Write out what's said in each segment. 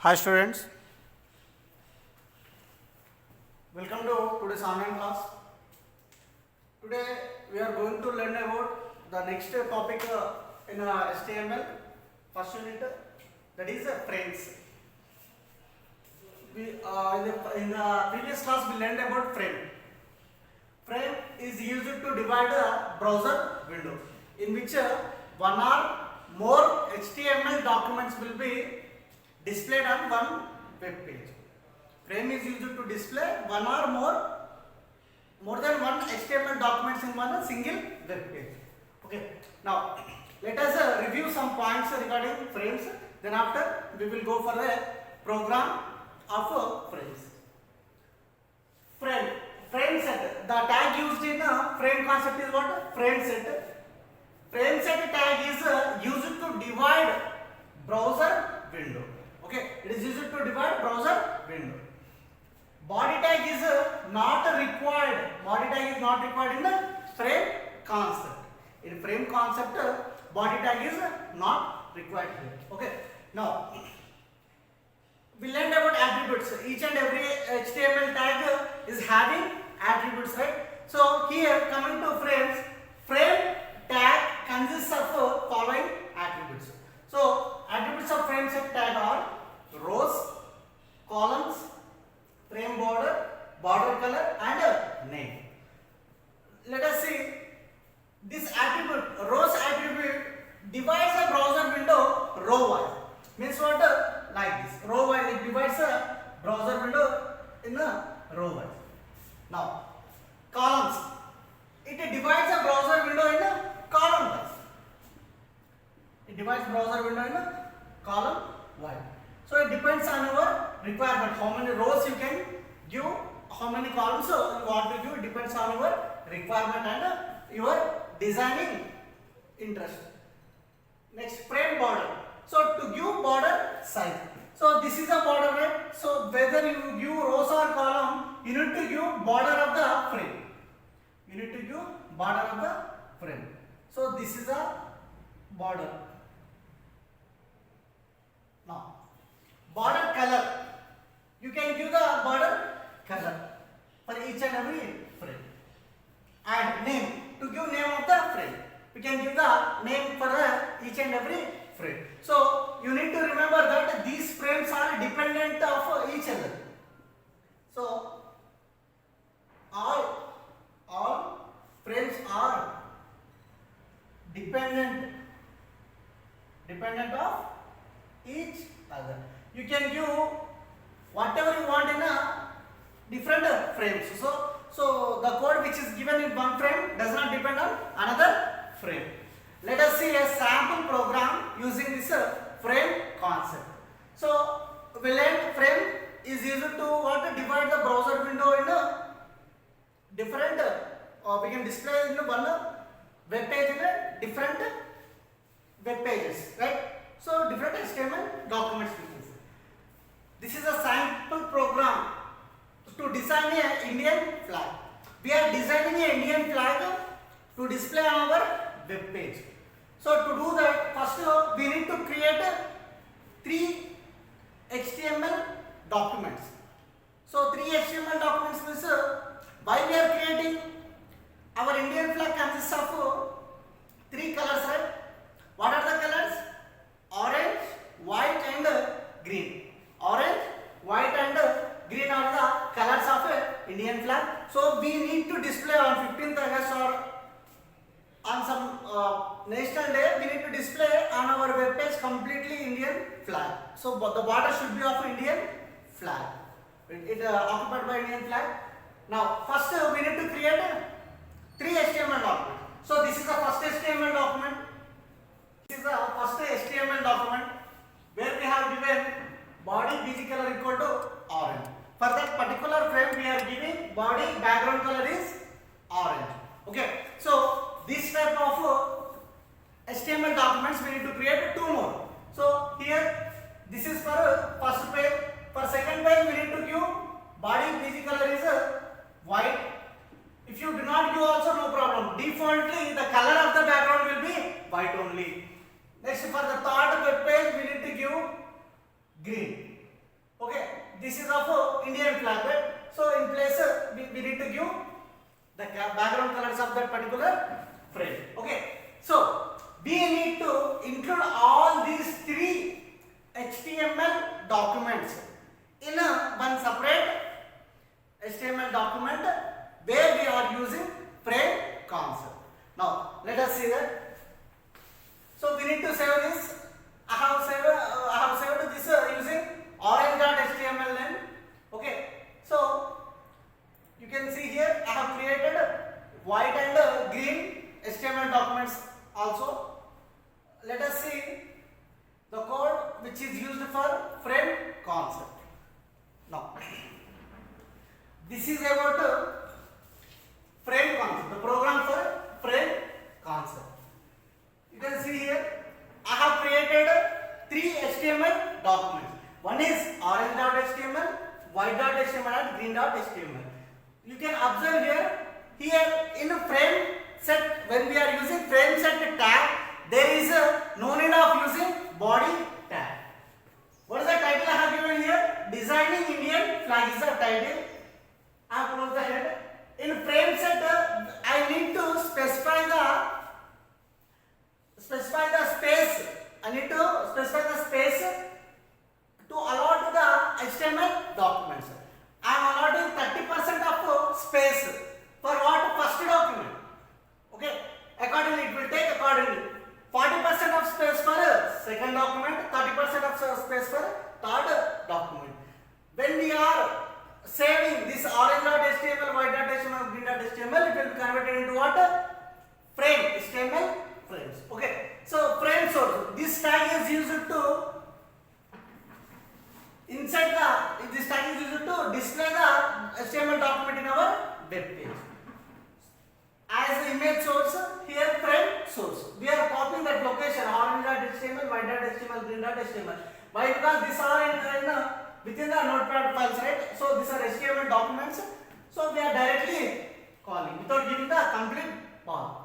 Hi students, welcome to today's online class. Today we are going to learn about the next topic in HTML first unit, that is frames. In the previous class we learned about frame. Frame is used to divide a browser window in which one or more HTML documents will be displayed on one web page. Frame is used to display one or more than one HTML documents in one single web page. Okay. Now let us review some points regarding frames. Then after we will go for a program of frames. Frame set. The tag used in frame concept is what? Frame set. Frame set tag is used to divide browser window. Okay, it is used to divide browser window. Body tag is not required. Body tag is not required in the frame concept. In frame concept, body tag is not required here. Okay. Now we learned about attributes. Each and every HTML tag is having attributes, right? So here coming to frames, frame tag consists of following attributes. So attributes of frame set tag are rows, columns, frame border, border color, and name. Let us see this attribute, rows attribute divides a browser window row wise. Means what? Like this. Row wise it divides a browser window in a row wise. Now columns, it divides a browser window in a column wise. It divides browser window in a column wise. So it depends on your requirement. How many rows you can give, how many columns you want to give, depends on your requirement and your designing interest. Next, frame border. So to give border size. So this is a border, right? So whether you give rows or column, you need to give border of the frame. You need to give border of the frame. So this is a border. Now border color, you can give the border color for each and every frame. And name, to give name of the frame, we can give the name for each and every frame. So you need to remember that these frames are dependent of each other. So all frames are dependent of each other. You can give whatever you want in a different frames. So the code which is given in one frame does not depend on another frame. Let us see a sample program using this frame concept. So we learned frame is used to divide the browser window in a different we can display in one web page in a different web pages, right? So different HTML documents. This is a sample program to design an Indian flag. We are designing an Indian flag to display on our web page. So to do that, first we need to create 3 HTML documents. So 3 HTML documents means why we are creating our Indian flag consists of 3 colors, right? What are the colors? Orange, white and green. Orange, white and green are the colors of Indian flag. So we need to display on 15th August or on some national day, we need to display on our web page completely Indian flag. So the border should be of Indian flag. It occupied by Indian flag. Now first we need to create 3 HTML documents. So this is the first HTML document. This is the first HTML document where we have given body BG color equal to orange. For that particular frame we are giving body background color is orange. Okay. So this type of HTML documents we need to create 2 more. So here this is for first page. For second page we need to give body BG color is white. If you do not give also no problem. Defaultly the color of the background will be white only. Next for the third web page we need to give green. background colors of that particular frame. Okay, so we need to include all these three HTML documents in one separate HTML document where we are using frame concept. Now let us see that. So we need to save this. I have saved this using orange.html name. Okay, so you can see here I have created white and green HTML documents also. Let us see the code which is used for frame concept. Now this is about frame concept, the program for frame concept. You can see here I have created three HTML documents. One is orange.html, white.html and green.html. You can observe here in frame set, when we are using frame set tag, there is no need of using body tag. What is the title I have given here? Designing Indian flag is the title. I have closed the head. In frame set, I need to specify the space. I need to specify the space to allot the HTML documents. I am allotting 30% of space for what? First document. Okay. Accordingly, it will take accordingly 40% of space for second document, 30% of space for third document. When we are saving this orange.html, white.html, green.html, it will be converted into what? Frame, HTML frames. Okay. So frame source. This tag is used to this tag is used to display the HTML document in our web page. As the image source, here frame source. We are copying that location orange.html, white.html, green.html. Why? Because these are within the notepad files, right? So these are HTML documents. So we are directly calling without giving the complete path.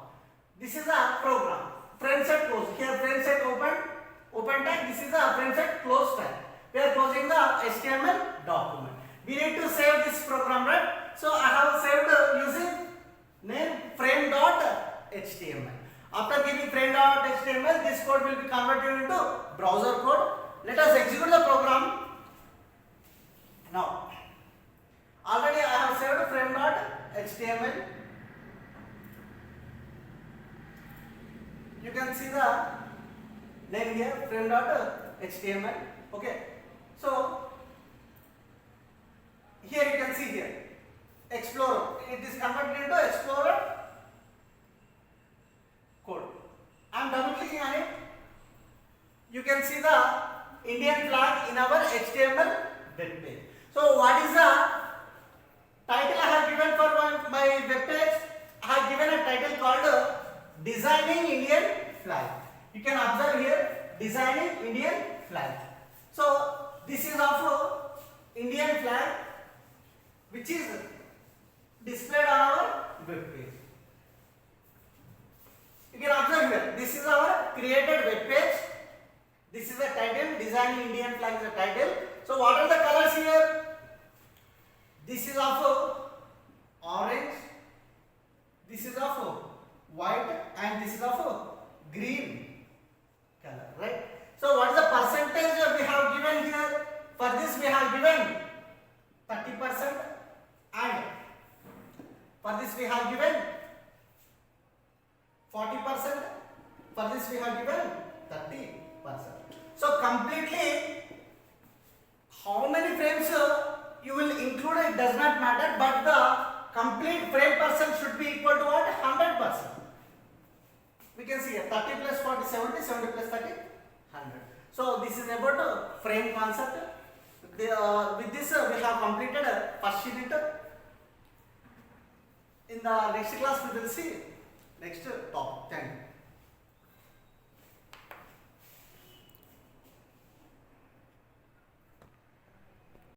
This is a program. Frame set close. Here frame set open tag. This is a frame set close tag. We are closing the HTML document. We need to save this program, right? So I have saved using name frame.html. After giving frame.html, this code will be converted into browser code. Let us execute the program. Now, already I have saved frame.html. You can see the name here, frame.html. Okay. So here you can see here Explorer. It is converted into Explorer code. I am double clicking on it. You can see the Indian flag in our HTML web page. So what is the title I have given for my web page? I have given a title called Designing Indian Flag. You can observe here Designing Indian Flag. So this is of Indian flag which is displayed on our web page. You can observe here, this is our created web page. This is the title, Designing Indian Flag is the title. So what are the colors here? This is of orange, this is of white and this is of green color, right? So what is the percentage we have given here? For this we have given 30% and for this we have given 40%. For this we have given 30%. So completely how many frames you will include, it does not matter, but the complete frame percent should be equal to what? 100%. We can see here 30 plus 40, 70, 70 plus 30, 100. So this is about frame concept. With this we have completed first unit. In the next class we will see next topic. Thank you.